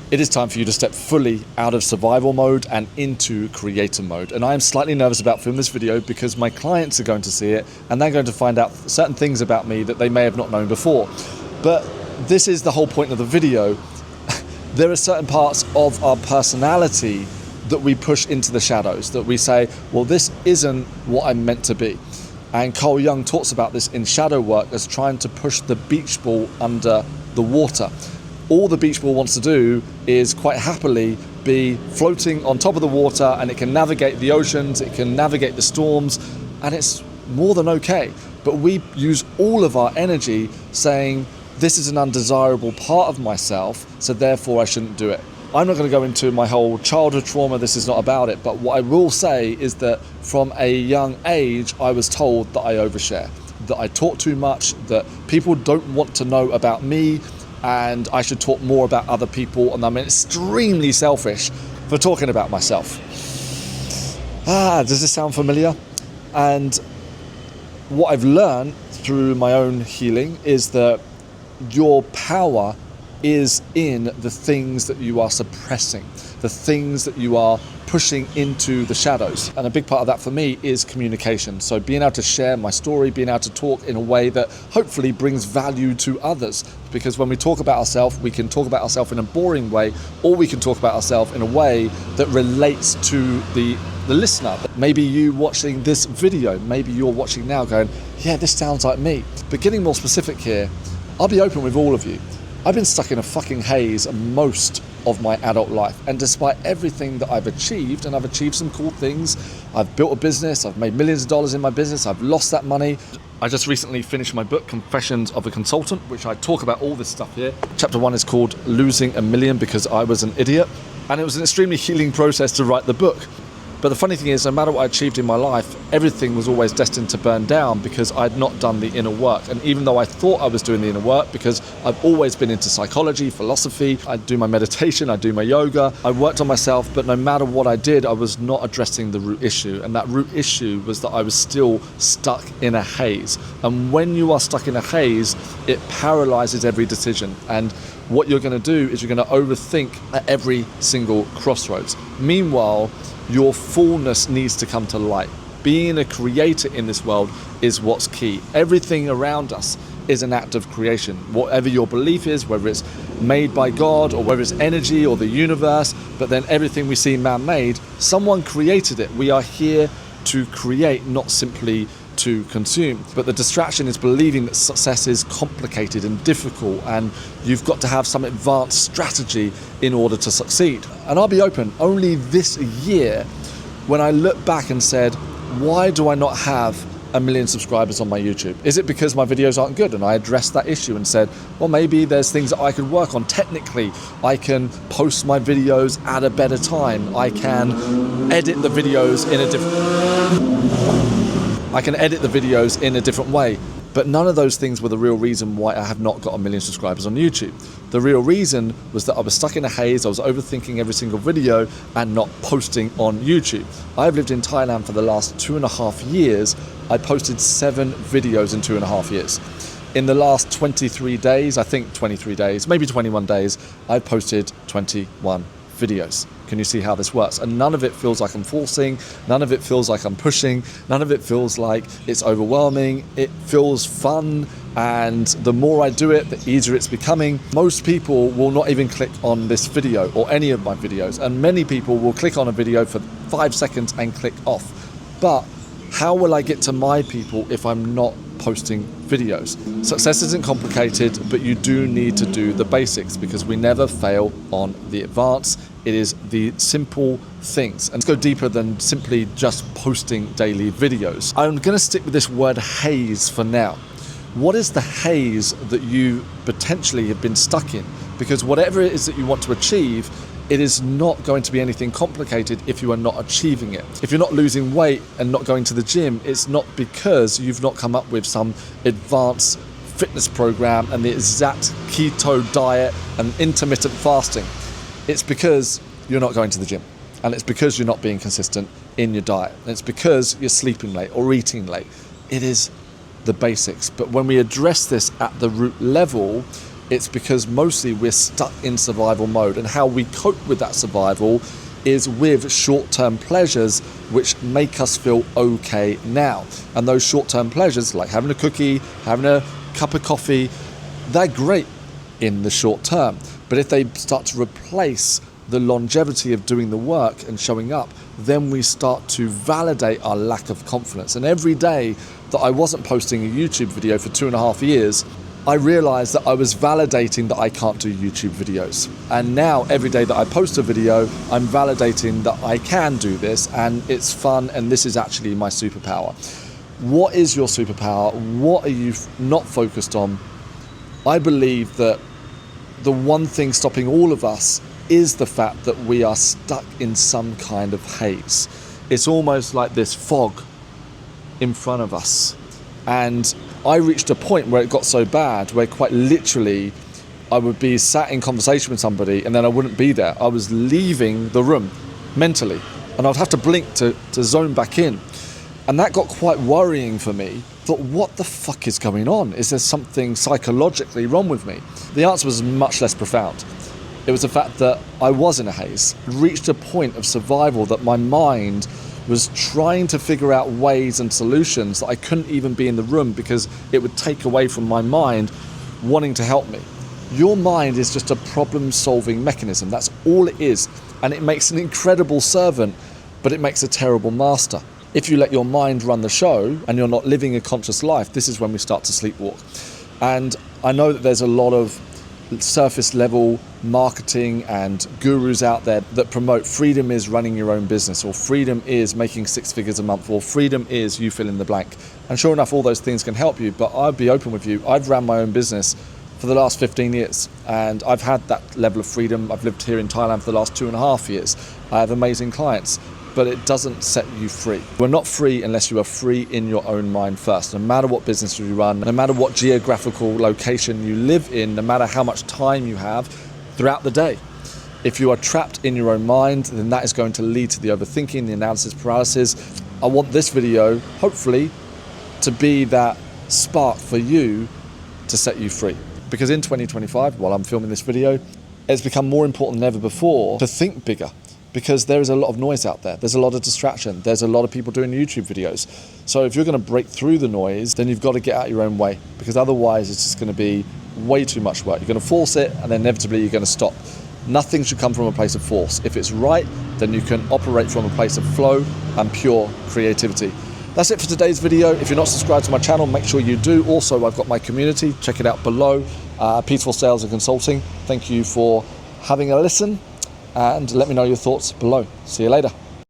It is time for you to step fully out of survival mode and into creator mode. And I am slightly nervous about filming this video because my clients are going to see it and they're going to find out certain things about me that they may have not known before. But this is the whole point of the video. There are certain parts of our personality that we push into the shadows, that we say, well, this isn't what I'm meant to be. And Carl Jung talks about this in shadow work as trying to push the beach ball under the water. All the beach ball wants to do is quite happily be floating on top of the water, and it can navigate the oceans, it can navigate the storms, and it's more than okay. But we use all of our energy saying, this is an undesirable part of myself, so therefore I shouldn't do it. I'm not going to go into my whole childhood trauma, this is not about it, but what I will say is that from a young age, I was told that I overshare, that I talk too much, that people don't want to know about me, and I should talk more about other people, and I'm extremely selfish for talking about myself. Does this sound familiar? And what I've learned through my own healing is that your power is in the things that you are suppressing, the things that you are pushing into the shadows. And a big part of that for me is communication. So being able to share my story, being able to talk in a way that hopefully brings value to others. Because when we talk about ourselves, we can talk about ourselves in a boring way, or we can talk about ourselves in a way that relates to the listener. Maybe you watching this video, maybe you're watching now going, yeah, this sounds like me. But getting more specific here, I'll be open with all of you. I've been stuck in a fucking haze most of my adult life, and despite everything that I've achieved, and I've achieved some cool things, I've built a business, I've made millions of dollars in my business, I've lost that money. I just recently finished my book, Confessions of a Consultant, which I talk about all this stuff here. Chapter 1 is called Losing a Million Because I Was an Idiot, and it was an extremely healing process to write the book. But the funny thing is, no matter what I achieved in my life, everything was always destined to burn down because I'd not done the inner work. And even though I thought I was doing the inner work, because I've always been into psychology, philosophy, I do my meditation, I do my yoga, I worked on myself, but no matter what I did, I was not addressing the root issue. And that root issue was that I was still stuck in a haze. And when you are stuck in a haze, it paralyzes every decision. And what you're going to do is you're going to overthink at every single crossroads. Meanwhile, your fullness needs to come to light. Being a creator in this world is what's key. Everything around us is an act of creation. Whatever your belief is, whether it's made by God or whether it's energy or the universe, but then everything we see man-made, someone created it. We are here to create, not simply to consume. But the distraction is believing that success is complicated and difficult, and you've got to have some advanced strategy in order to succeed. And I'll be open, only this year, when I look back and said, why do I not have 1 million subscribers on my YouTube? Is it because my videos aren't good? And I addressed that issue and said, well, maybe there's things that I could work on technically. I can post my videos at a better time. I can edit the videos in a different way. But none of those things were the real reason why I have not got 1 million subscribers on YouTube. The real reason was that I was stuck in a haze, I was overthinking every single video and not posting on YouTube. I've lived in Thailand for the last 2.5 years. I posted 7 videos in 2.5 years. In the last 23 days, I think 23 days, maybe 21 days, I posted 21 videos. Can you see how this works? And none of it feels like I'm forcing, none of it feels like I'm pushing, none of it feels like it's overwhelming. It feels fun, and the more I do it, the easier it's becoming. Most people will not even click on this video or any of my videos, and many people will click on a video for 5 seconds and click off. But how will I get to my people if I'm not posting videos? Success isn't complicated, but you do need to do the basics, because we never fail on the advance. It is the simple things. And let's go deeper than simply just posting daily videos. I'm going to stick with this word haze for now. What is the haze that you potentially have been stuck in? Because whatever it is that you want to achieve, it is not going to be anything complicated if you are not achieving it. If you're not losing weight and not going to the gym, it's not because you've not come up with some advanced fitness program and the exact keto diet and intermittent fasting. It's because you're not going to the gym, and it's because you're not being consistent in your diet, and it's because you're sleeping late or eating late. It is the basics. But when we address this at the root level, It's because mostly we're stuck in survival mode, and how we cope with that survival is with short-term pleasures which make us feel okay now. And those short-term pleasures, like having a cookie, having a cup of coffee, they're great in the short term. But if they start to replace the longevity of doing the work and showing up, then we start to validate our lack of confidence. And every day that I wasn't posting a YouTube video for 2.5 years, I realized that I was validating that I can't do YouTube videos. And now every day that I post a video, I'm validating that I can do this, and it's fun, and this is actually my superpower. What is your superpower? What are you not focused on? I believe that the one thing stopping all of us is the fact that we are stuck in some kind of haze. It's almost like this fog in front of us. And I reached a point where it got so bad where quite literally I would be sat in conversation with somebody and then I wouldn't be there. I was leaving the room mentally, and I'd have to blink to zone back in. And that got quite worrying for me. Thought, what the fuck is going on? Is there something psychologically wrong with me? The answer was much less profound. It was the fact that I was in a haze, reached a point of survival that my mind was trying to figure out ways and solutions that I couldn't even be in the room because it would take away from my mind wanting to help me. Your mind is just a problem-solving mechanism. That's all it is. And it makes an incredible servant, but it makes a terrible master. If you let your mind run the show and you're not living a conscious life, this is when we start to sleepwalk. And I know that there's a lot of surface level marketing and gurus out there that promote freedom is running your own business, or freedom is making 6 figures a month, or freedom is you fill in the blank. And sure enough, all those things can help you, but I'll be open with you. I've ran my own business for the last 15 years and I've had that level of freedom. I've lived here in Thailand for the last 2.5 years. I have amazing clients, but it doesn't set you free. We're not free unless you are free in your own mind first. No matter what business you run, no matter what geographical location you live in, no matter how much time you have throughout the day. If you are trapped in your own mind, then that is going to lead to the overthinking, the analysis paralysis. I want this video, hopefully, to be that spark for you to set you free. Because in 2025, while I'm filming this video, it's become more important than ever before to think bigger. Because there is a lot of noise out there. There's a lot of distraction. There's a lot of people doing YouTube videos. So if you're going to break through the noise, then you've got to get out your own way, because otherwise it's just going to be way too much work. You're going to force it, and then inevitably you're going to stop. Nothing should come from a place of force. If it's right, then you can operate from a place of flow and pure creativity. That's it for today's video. If you're not subscribed to my channel, make sure you do. Also, I've got my community. Check it out below. Peaceful Sales and Consulting. Thank you for having a listen. And let me know your thoughts below. See you later.